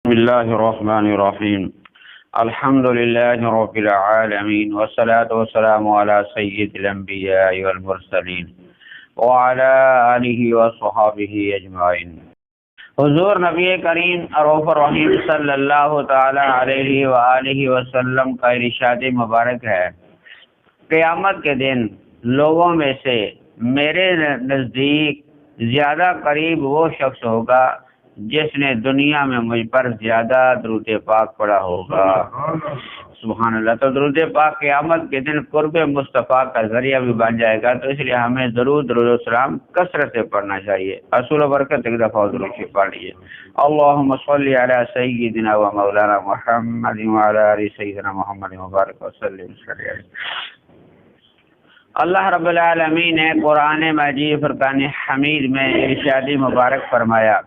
بسم اللہ الرحمن الرحیم الحمد للہ رب العالمین والصلاة والسلام علی سید الانبیاء والمرسلین وعلی آلہ وصحابہ اجمعین۔ حضور نبی کریم رؤوف الرحیم صلی اللہ تعالی علیہ وآلہ وسلم کا ارشاد مبارک ہے، قیامت کے دن لوگوں میں سے میرے نزدیک زیادہ قریب وہ شخص ہوگا جس نے دنیا میں مجھ پر زیادہ درود پاک پڑھا ہوگا۔ سبحان اللہ۔ تو درود پاک قیامت کے دن قرب مصطفیٰ کا ذریعہ بھی بن جائے گا، تو اس لیے ہمیں درود السلام کثرت سے پڑھنا چاہیے۔ اصول و برکت ایک دفعہ درود شریف پڑھ لیجیے۔ اللہم صلی علی سیدنا و مولانا محمد وعلی آل سیدنا محمد مبارک وسلم۔ اللہ رب العالمین نے قرآن مجید فرقان حمید میں ارشاد مبارک فرمایا،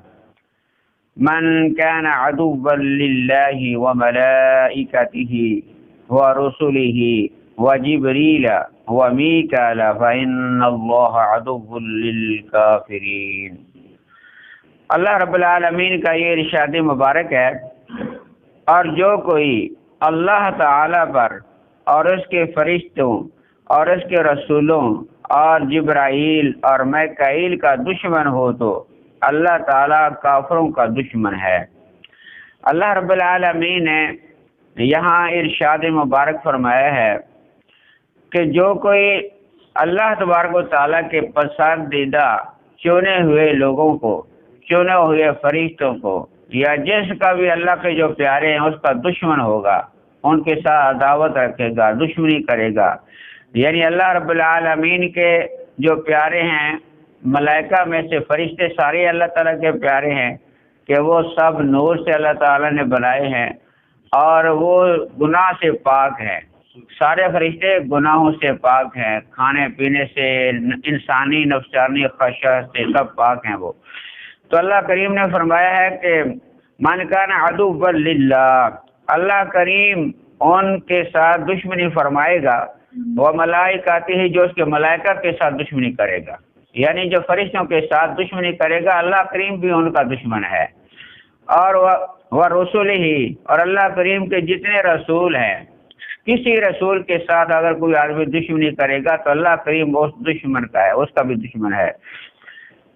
من كان عدوا لله وملائكته ورسله وجبريل وميكال فإن الله عدو للكافرين۔ اللہ رب العالمین کا یہ ارشاد مبارک ہے، اور جو کوئی اللہ تعالی پر اور اس کے فرشتوں اور اس کے رسولوں اور جبرائیل اور میکائیل کا دشمن ہو تو اللہ تعالیٰ کافروں کا دشمن ہے۔ اللہ رب العالمین نے یہاں ارشاد مبارک فرمایا ہے کہ جو کوئی اللہ تبارک و تعالیٰ کے پسندیدہ چنے ہوئے لوگوں کو، چنے ہوئے فرشتوں کو، یا جس کا بھی اللہ کے جو پیارے ہیں اس کا دشمن ہوگا، ان کے ساتھ عداوت رکھے گا، دشمنی کرے گا، یعنی اللہ رب العالمین کے جو پیارے ہیں، ملائکہ میں سے فرشتے سارے اللہ تعالیٰ کے پیارے ہیں کہ وہ سب نور سے اللہ تعالیٰ نے بنائے ہیں اور وہ گناہ سے پاک ہیں۔ سارے فرشتے گناہوں سے پاک ہیں، کھانے پینے سے، انسانی نفسانی خواہشات سے سب پاک ہیں وہ۔ تو اللہ کریم نے فرمایا ہے کہ من کان عدوا للہ، اللہ کریم ان کے ساتھ دشمنی فرمائے گا، وہ ملائکاتی ہی، جو اس کے ملائکہ کے ساتھ دشمنی کرے گا، یعنی جو فرشتوں کے ساتھ دشمنی کرے گا اللہ کریم بھی ان کا دشمن ہے، اور وہ رسول ہی، اور اللہ کریم کے جتنے رسول ہیں، کسی رسول کے ساتھ اگر کوئی آدمی دشمنی کرے گا تو اللہ کریم اس دشمن کا ہے، اس کا بھی دشمن ہے۔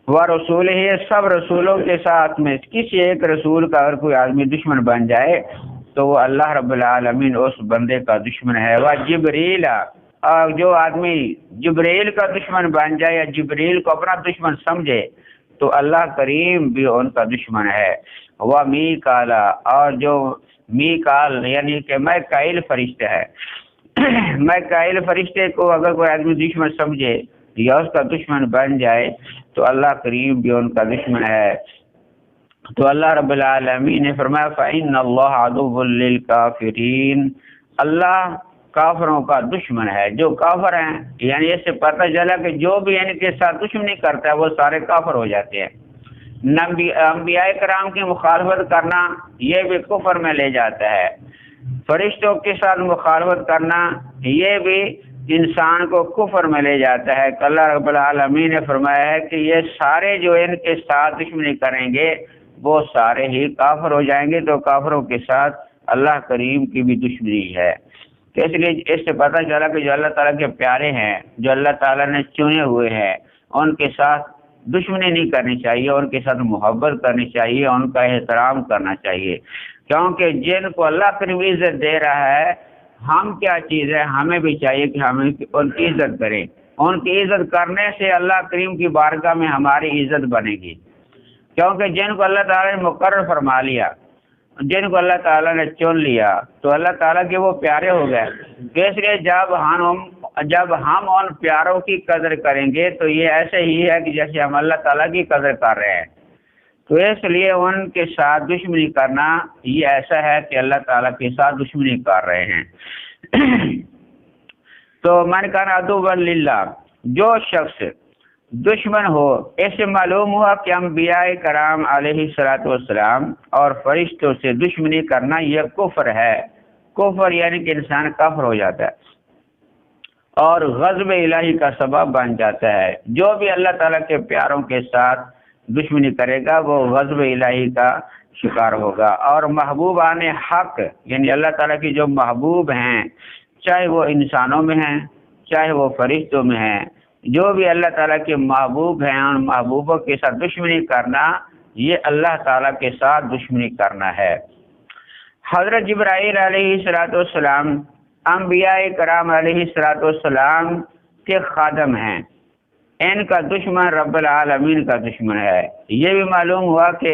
وہ رسول ہی، سب رسولوں کے ساتھ میں کسی ایک رسول کا اگر کوئی آدمی دشمن بن جائے تو وہ اللہ رب العالمین اس بندے کا دشمن ہے۔ وہ جبریل، اور جو آدمی جبریل کا دشمن بن جائے یا جبریل کو اپنا دشمن سمجھے تو اللہ کریم بھی ان کا دشمن ہے۔ وہ میکال، اور جو میکال یعنی کہ میکائیل فرشتہ ہے، میکائیل فرشتے کو اگر کوئی آدمی دشمن سمجھے یا اس کا دشمن بن جائے تو اللہ کریم بھی ان کا دشمن ہے۔ تو اللہ رب العالمین نے فرمایا فَإِنَّ اللَّهَ عَدُوٌّ لِّلْكَافِرِينَ، اللہ کافروں کا دشمن ہے۔ جو کافر ہیں، یعنی اس سے پتہ چلا کہ جو بھی ان کے ساتھ دشمنی کرتا ہے وہ سارے کافر ہو جاتے ہیں۔ انبیاء کرام کی مخالفت کرنا یہ بھی کفر میں لے جاتا ہے، فرشتوں کے ساتھ مخالفت کرنا یہ بھی انسان کو کفر میں لے جاتا ہے۔ اللہ رب العالمین نے فرمایا ہے کہ یہ سارے جو ان کے ساتھ دشمنی کریں گے وہ سارے ہی کافر ہو جائیں گے، تو کافروں کے ساتھ اللہ کریم کی بھی دشمنی ہے۔ اس لیے اس سے پتہ چلا کہ جو اللہ تعالیٰ کے پیارے ہیں، جو اللہ تعالیٰ نے چنے ہوئے ہیں، ان کے ساتھ دشمنی نہیں کرنی چاہیے، ان کے ساتھ محبت کرنی چاہیے، ان کا احترام کرنا چاہیے، کیونکہ جن کو اللہ کریم عزت دے رہا ہے، ہم کیا چیز ہے، ہمیں بھی چاہیے کہ ہم ان کی عزت کریں۔ ان کی عزت کرنے سے اللہ کریم کی بارگاہ میں ہماری عزت بنے گی، کیونکہ جن کو اللہ تعالیٰ نے مقرر فرما لیا، جن کو اللہ تعالیٰ نے چن لیا تو اللہ تعالیٰ کے وہ پیارے ہو گئے۔ اس لیے جب ہم ان پیاروں کی قدر کریں گے تو یہ ایسے ہی ہے کہ جیسے ہم اللہ تعالیٰ کی قدر کر رہے ہیں۔ تو اس لیے ان کے ساتھ دشمنی کرنا یہ ایسا ہے کہ اللہ تعالیٰ کے ساتھ دشمنی کر رہے ہیں۔ تو من کان عدوا للہ، جو شخص دشمن ہو، اس سے معلوم ہوا کہ انبیاء کرام علیہ الصلوۃ والسلام اور فرشتوں سے دشمنی کرنا یہ کفر ہے۔ کفر یعنی کہ انسان کافر ہو جاتا ہے اور غضب الہی کا سبب بن جاتا ہے۔ جو بھی اللہ تعالیٰ کے پیاروں کے ساتھ دشمنی کرے گا وہ غضب الہی کا شکار ہوگا۔ اور محبوبان حق یعنی اللہ تعالیٰ کی جو محبوب ہیں، چاہے وہ انسانوں میں ہیں چاہے وہ فرشتوں میں ہیں، جو بھی اللہ تعالیٰ کے محبوب ہیں ان محبوبوں کے ساتھ دشمنی کرنا یہ اللہ تعالیٰ کے ساتھ دشمنی کرنا ہے۔ حضرت جبرائیل علیہ السلام انبیاء کرام علیہ السلام کے خادم ہیں، ان کا دشمن رب العالمین کا دشمن ہے۔ یہ بھی معلوم ہوا کہ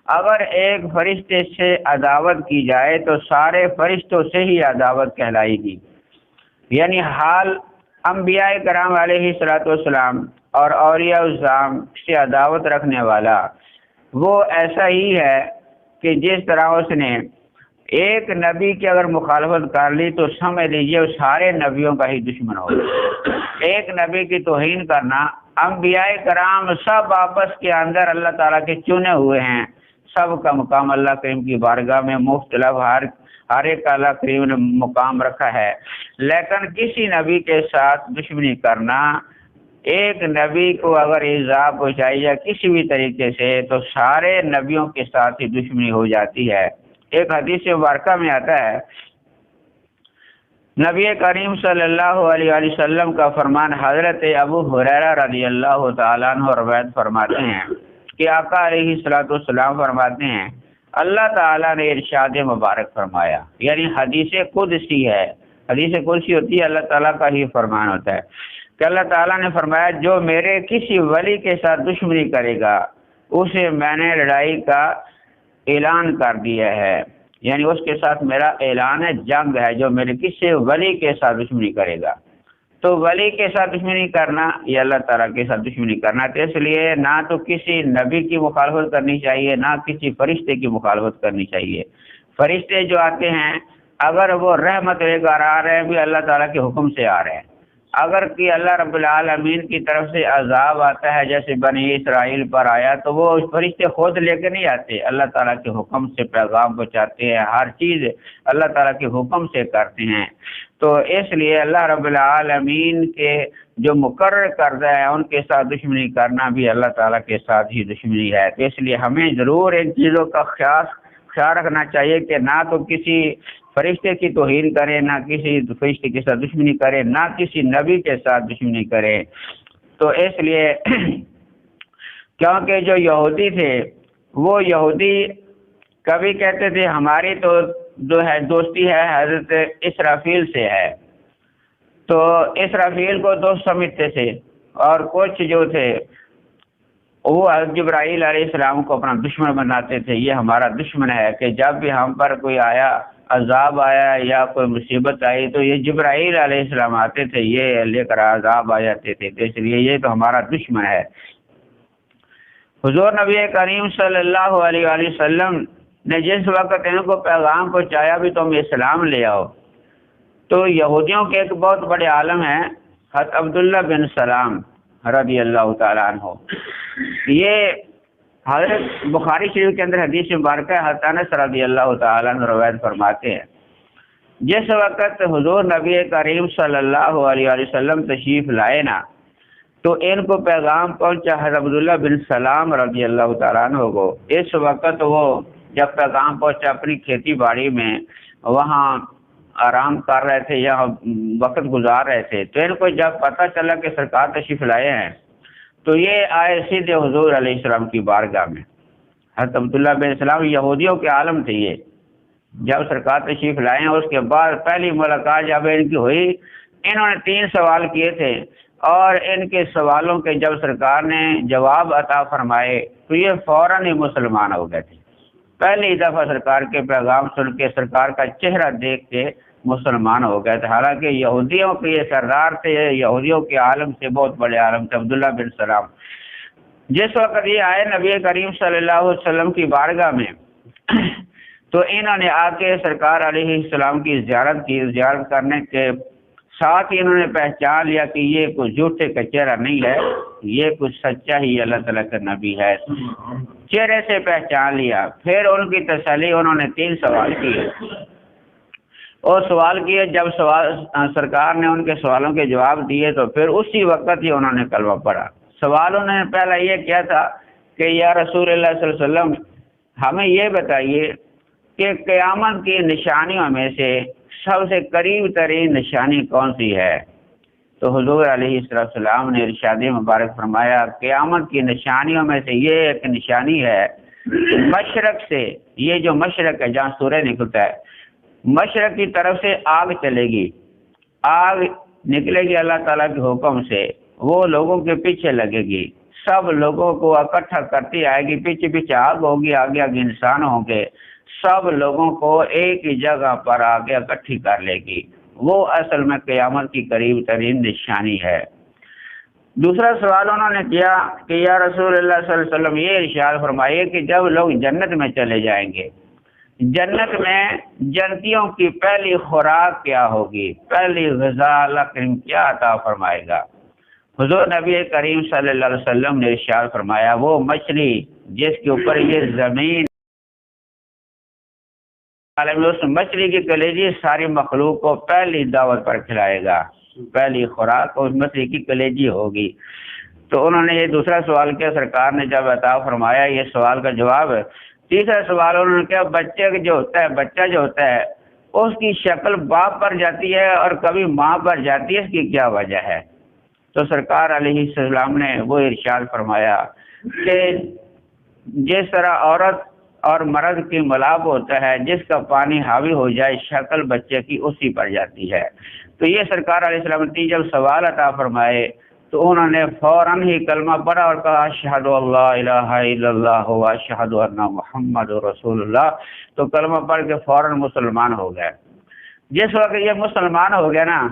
اگر ایک فرشتے سے عداوت کی جائے تو سارے فرشتوں سے ہی عداوت کہلائے گی، یعنی حال انبیاء کرام علیہ السلام اور اولیاء الزام سے عداوت رکھنے والا وہ ایسا ہی ہے کہ جس طرح اس نے ایک نبی کی اگر مخالفت کر لی تو سمجھ لیجیے وہ سارے نبیوں کا ہی دشمن ہوگا۔ ایک نبی کی توہین کرنا، انبیاء کرام سب آپس کے اندر اللہ تعالیٰ کے چنے ہوئے ہیں، سب کا مقام اللہ کریم کی بارگاہ میں مختلف، ہر ایک کا اللہ کریم نے مقام رکھا ہے، لیکن کسی نبی کے ساتھ دشمنی کرنا، ایک نبی کو اگر ایذا پہنچائی جائے کسی بھی طریقے سے تو سارے نبیوں کے ساتھ ہی دشمنی ہو جاتی ہے۔ ایک حدیث مبارکہ میں آتا ہے، نبی کریم صلی اللہ علیہ وسلم کا فرمان حضرت ابو ہریرہ رضی اللہ تعالیٰ عنہ روایت فرماتے ہیں کہ آقا علیہ السلام فرماتے ہیں اللہ تعالیٰ نے ارشاد مبارک فرمایا، یعنی حدیث قدسی ہے، حدیث قدسی ہوتی ہے اللہ تعالیٰ کا ہی فرمان ہوتا ہے کہ اللہ تعالیٰ نے فرمایا جو میرے کسی ولی کے ساتھ دشمنی کرے گا اسے میں نے لڑائی کا اعلان کر دیا ہے، یعنی اس کے ساتھ میرا اعلان ہے جنگ ہے جو میرے کسی ولی کے ساتھ دشمنی کرے گا۔ تو ولی کے ساتھ دشمنی کرنا یہ اللہ تعالیٰ کے ساتھ دشمنی کرنا، تو اس لیے نہ تو کسی نبی کی مخالفت کرنی چاہیے نہ کسی فرشتے کی مخالفت کرنی چاہیے۔ فرشتے جو آتے ہیں اگر وہ رحمت لے کر آ رہے ہیں بھی اللہ تعالیٰ کے حکم سے آ رہے ہیں، اگر کہ اللہ رب العالمین کی طرف سے عذاب آتا ہے جیسے بنی اسرائیل پر آیا تو وہ فرشتے خود لے کے نہیں آتے، اللہ تعالیٰ کے حکم سے پیغام پہنچاتے ہیں، ہر چیز اللہ تعالیٰ کے حکم سے کرتے ہیں۔ تو اس لیے اللہ رب العالمین کے جو مقرر کردہ ہے ان کے ساتھ دشمنی کرنا بھی اللہ تعالیٰ کے ساتھ ہی دشمنی ہے۔ تو اس لیے ہمیں ضرور ان چیزوں کا خیال رکھنا چاہیے کہ نہ تو کسی فرشتے کی توہین کرے، نہ کسی فرشتے کے ساتھ دشمنی کرے، نہ کسی نبی کے ساتھ دشمنی کرے۔ تو اس لیے کیونکہ جو یہودی تھے وہ یہودی کبھی کہتے تھے ہماری تو جو ہے دوستی ہے حضرت اسرافیل سے ہے، تو اسرافیل کو دوست سمجھتے تھے، اور کچھ جو تھے وہ حضرت جبرائیل علیہ السلام کو اپنا دشمن بناتے تھے، یہ ہمارا دشمن ہے کہ جب بھی ہم پر کوئی آیا عذاب آیا یا کوئی مصیبت آئی تو یہ جبرائیل علیہ السلام آتے تھے، یہ لے کر عذاب آ جاتے تھے، تو اس لیے یہ تو ہمارا دشمن ہے۔ حضور نبی کریم صلی اللہ علیہ وسلم نے جس وقت ان کو پیغام پہنچایا بھی تم اسلام لے آؤ، تو یہودیوں کے ایک بہت بڑے عالم ہیں حضرت عبداللہ بن سلام رضی اللہ تعالیٰ عنہ، یہ حضرت بخاری شریف کے اندر حدیث مبارکہ حضرت انس رضی اللہ تعالیٰ عنہ روایت فرماتے ہیں جس وقت حضور نبی کریم صلی اللہ علیہ وسلم تشریف لائے نا تو ان کو پیغام پہنچا حضرت عبداللہ بن سلام رضی اللہ تعالیٰ عنہ کو۔ اس وقت وہ جب پیغام پہنچا اپنی کھیتی باڑی میں وہاں آرام کر رہے تھے یا وقت گزار رہے تھے، تو ان کو جب پتہ چلا کہ سرکار تشریف لائے ہیں تو یہ آئے سیدھے حضور علیہ السلام کی بارگاہ میں۔ حضرت عبداللہ بن سلام یہودیوں کے عالم تھے، یہ جب سرکار تشریف لائے ہیں اس کے بعد پہلی ملاقات جب ان کی ہوئی انہوں نے 3 سوال کیے تھے، اور ان کے سوالوں کے جب سرکار نے جواب عطا فرمائے تو یہ فوراً ہی مسلمان ہو گئے تھے۔ پہلی دفعہ سرکار کے پیغام سن کے سرکار کا چہرہ دیکھ کے مسلمان ہو گئے تھے، حالانکہ یہودیوں کے یہ سردار تھے، یہودیوں کے عالم سے بہت بڑے عالم تھے عبداللہ بن سلام۔ جس وقت یہ آئے نبی کریم صلی اللہ علیہ وسلم کی بارگاہ میں تو انہوں نے آ کے سرکار علیہ السلام کی زیارت کی، زیارت کرنے کے ساتھ ہی انہوں نے پہچان لیا کہ یہ کوئی جھوٹے کا چہرہ نہیں ہے، یہ کچھ سچا ہی اللہ تعالیٰ کا نبی ہے، چہرے سے پہچان لیا۔ پھر ان کی تسلی انہوں نے 3 سوال کیے، اور سوال کیے جب سرکار نے ان کے سوالوں کے جواب دیے تو پھر اسی وقت ہی انہوں نے کلمہ پڑھا۔ سوال انہوں نے پہلا یہ کیا تھا کہ یا رسول اللہ صلی اللہ علیہ وسلم ہمیں یہ بتائیے کہ قیامت کی نشانیوں میں سے سب سے قریب ترین نشانی کون سی ہے؟ تو حضور علیہ السلام نے ارشاد مبارک فرمایا قیامت کی نشانیوں میں سے یہ ایک نشانی ہے، مشرق سے، یہ جو مشرق ہے جہاں سورج نکلتا ہے، مشرق کی طرف سے آگ چلے گی، آگ نکلے گی اللہ تعالیٰ کے حکم سے، وہ لوگوں کے پیچھے لگے گی، سب لوگوں کو اکٹھا کرتی آئے گی، پیچھے پیچھے آگ ہوگی، آگے آگے انسان ہوں گے، سب لوگوں کو ایک ہی جگہ پر آگے اکٹھی کر لے گی۔ وہ اصل میں قیامت کی قریب ترین نشانی ہے۔ دوسرا سوال انہوں نے کیا کہ یا رسول اللہ صلی اللہ علیہ وسلم یہ ارشاد فرمائیے کہ جب لوگ جنت میں چلے جائیں گے، جنت میں جنتیوں کی پہلی خوراک کیا ہوگی، پہلی غذا اللہ کریم کیا عطا فرمائے گا؟ حضور نبی کریم صلی اللہ علیہ وسلم نے ارشاد فرمایا وہ مچھلی جس کے اوپر یہ زمین، اس مچھلی کی کلیجی ساری مخلوق کو پہلی دعوت پر کھلائے گا، پہلی خوراک اس مچھلی کی کلیجی ہوگی۔ تو انہوں نے یہ دوسرا سوال کیا، سرکار نے جب عطا فرمایا یہ سوال کا جواب۔ تیسرا سوال انہوں نے کیا، بچہ جو ہوتا ہے اس کی شکل باپ پر جاتی ہے اور کبھی ماں پر جاتی ہے، اس کی کیا وجہ ہے؟ تو سرکار علیہ السلام نے وہ ارشاد فرمایا کہ جس طرح عورت اور مرد کی ملاپ ہوتا ہے، جس کا پانی حاوی ہو جائے شکل بچے کی اسی پر جاتی ہے۔ تو یہ سرکار علیہ السلام نے جب سوال عطا فرمائے تو انہوں نے فوراً ہی کلمہ پڑھا اور کہا اشہد اللہ الہ الا اللہ و اشہد ان محمد رسول اللہ۔ تو کلمہ پڑھ کے فوراً مسلمان ہو گئے۔ جس وقت یہ مسلمان ہو گیا نا،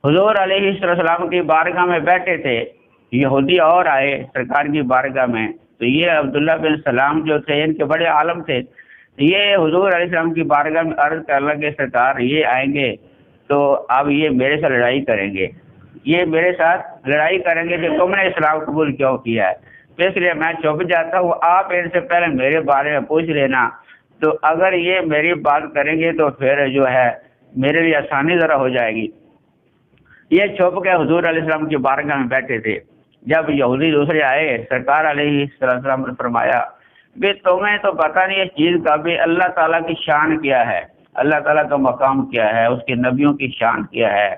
حضور علیہ السلام کی بارگاہ میں بیٹھے تھے یہودی اور آئے سرکار کی بارگاہ میں، تو یہ عبداللہ بن سلام جو تھے ان کے بڑے عالم تھے، یہ حضور علیہ السلام کی بارگاہ میں عرض کر لگے سرکار یہ آئیں گے تو اب یہ میرے سے لڑائی کریں گے، یہ میرے ساتھ لڑائی کریں گے کہ تم نے اسلام قبول کیوں کیا ہے، تو اس لیے میں چھپ جاتا ہوں، آپ ان سے پہلے میرے بارے میں پوچھ لینا، تو اگر یہ میری بات کریں گے تو پھر جو ہے میرے لیے آسانی ذرا ہو جائے گی۔ یہ چھپ کے حضور علیہ السلام کی بارگاہ میں بیٹھے تھے۔ جب یہودی دوسرے آئے سرکار علیہ السلام نے فرمایا کہ تمہیں تو پتہ نہیں اس چیز کا بھی اللہ تعالیٰ کی شان کیا ہے، اللہ تعالیٰ کا مقام کیا ہے، اس کے نبیوں کی شان کیا ہے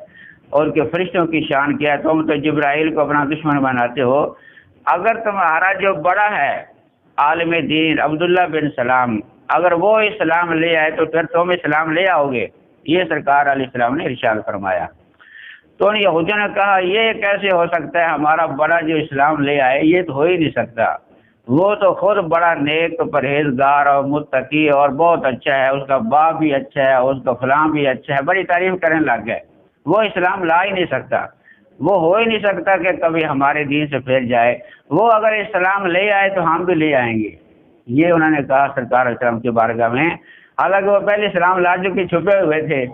اور کے فرشتوں کی شان کیا ہے، تم تو جبرائیل کو اپنا دشمن بناتے ہو، اگر تمہارا جو بڑا ہے عالم دین عبداللہ بن سلام اگر وہ اسلام لے آئے تو پھر تم اسلام لے آؤ گے؟ یہ سرکار علیہ السلام نے ارشاد فرمایا۔ تو ان یہودیوں نے کہا یہ کیسے ہو سکتا ہے، ہمارا بڑا جو اسلام لے آئے یہ تو ہو ہی نہیں سکتا، وہ تو خود بڑا نیک پرہیزگار اور متقی اور بہت اچھا ہے، اس کا باپ بھی اچھا ہے، اس کا فلاں بھی اچھا ہے، بڑی تعریف کرنے لگ گئے، وہ اسلام لا ہی نہیں سکتا، وہ ہو ہی نہیں سکتا کہ کبھی ہمارے دین سے پھر جائے، وہ اگر اسلام لے آئے تو ہم بھی لے آئیں گے۔ یہ انہوں نے کہا سرکار علیہ السلام کی بارگاہ میں، حالانکہ وہ پہلے اسلام لا چکے چھپے ہوئے تھے۔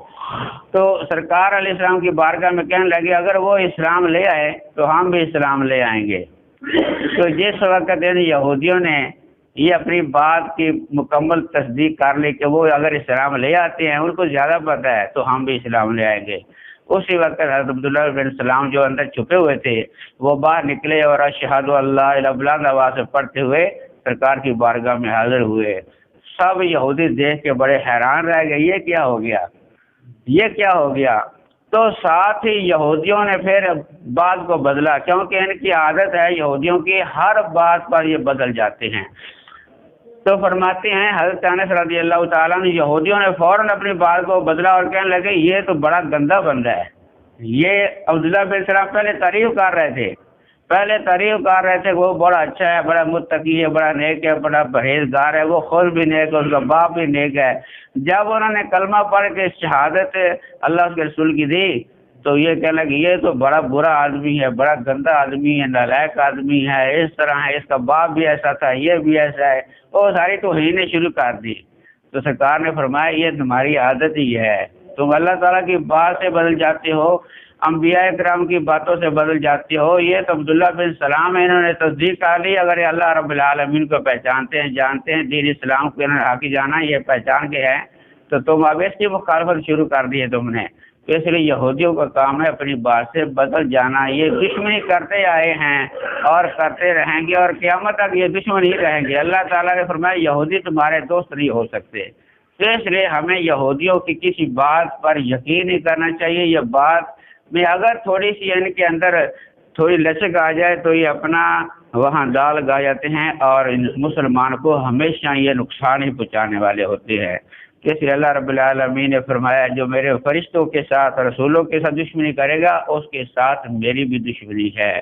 تو سرکار علیہ السلام کی بارگاہ میں کہنے لگے اگر وہ اسلام لے آئے تو ہم بھی اسلام لے آئیں گے۔ تو جس وقت ان یہودیوں نے یہ اپنی بات کی مکمل تصدیق کر لی کہ وہ اگر اسلام لے آتے ہیں ان کو زیادہ پتہ ہے تو ہم بھی اسلام لے آئیں گے، اسی وقت حضرت عبداللہ بن سلام جو اندر چھپے ہوئے تھے وہ باہر نکلے اور اشہد اللہ الہ بلند آواز سے پڑھتے ہوئے سرکار کی بارگاہ میں حاضر ہوئے۔ سب یہودی دیکھ کے بڑے حیران رہ گئے، یہ کیا ہو گیا، یہ کیا ہو گیا؟ تو ساتھ ہی یہودیوں نے پھر بات کو بدلا، کیونکہ ان کی عادت ہے یہودیوں کی ہر بات پر یہ بدل جاتے ہیں۔ تو فرماتے ہیں حضرت انس رضی اللہ تعالیٰ نے یہودیوں نے فوراً اپنی بات کو بدلا اور کہنے لگے یہ تو بڑا گندا بندہ ہے، یہ عبداللہ بن سلام پہلے تعریف کر رہے تھے وہ بڑا اچھا ہے، بڑا متقی ہے، بڑا نیک ہے، بڑا پرہیزگار ہے، وہ خود بھی نیک ہے، اس کا باپ بھی نیک ہے۔ جب انہوں نے کلمہ پڑھ کے شہادت اللہ کے رسول کی دی تو یہ کہنے لگے یہ تو بڑا برا آدمی ہے، بڑا گندا آدمی ہے، نالائق آدمی ہے، اس طرح ہے، اس کا باپ بھی ایسا تھا، یہ بھی ایسا ہے، وہ ساری توہین شروع کر دی۔ تو سرکار نے فرمایا یہ تمہاری عادت ہی ہے، تم اللہ تعالیٰ کی بات سے بدل جاتے ہو، انبیاء کرام کی باتوں سے بدل جاتے ہو۔ یہ تو عبداللہ بن سلام ہے، انہوں نے تصدیق کر لی اگر یہ اللہ رب العالمین کو پہچانتے ہیں، جانتے ہیں، دین اسلام کو انہوں نے حق جانا، یہ پہچان کے ہیں، تو تم اب اس کی مخالفت شروع کر دی ہے تم نے، تو اس لیے یہودیوں کا کام ہے اپنی بات سے بدل جانا. یہ دشمنی کرتے آئے ہیں اور کرتے رہیں گے اور قیامت تک یہ دشمن ہی رہیں گے. اللہ تعالیٰ نے فرمایا یہودی تمہارے دوست نہیں ہو سکتے. تو اس لیے ہمیں یہودیوں کی کسی بات پر یقین نہیں کرنا چاہیے. یہ بات میں اگر تھوڑی سی ان کے اندر تھوڑی لچک آ جائے تو یہ اپنا وہاں دال گا جاتے ہیں اور مسلمان کو ہمیشہ یہ نقصان ہی پہنچانے والے ہوتے ہیں. اس لیے اللہ رب العالمین نے فرمایا جو میرے فرشتوں کے ساتھ رسولوں کے ساتھ دشمنی کرے گا اس کے ساتھ میری بھی دشمنی ہے.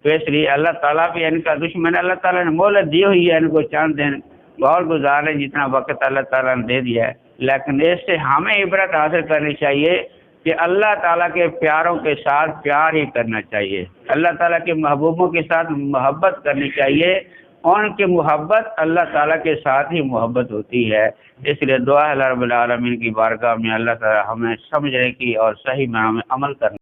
تو اس لیے اللہ تعالیٰ بھی ان کا دشمن. اللہ تعالیٰ نے مہلت دی ہوئی ہے ان کو چند دن اور گزارے جتنا وقت اللہ تعالیٰ نے دے دیا ہے. لیکن اس سے ہمیں عبرت حاصل کرنی چاہیے کہ اللہ تعالیٰ کے پیاروں کے ساتھ پیار ہی کرنا چاہیے. اللہ تعالیٰ کے محبوبوں کے ساتھ محبت کرنی چاہیے. ان کی محبت اللہ تعالیٰ کے ساتھ ہی محبت ہوتی ہے. اس لیے دعا ہے اللہ رب العالمین کی بارگاہ میں اللہ تعالیٰ ہمیں سمجھنے کی اور صحیح میں ہمیں عمل کرنے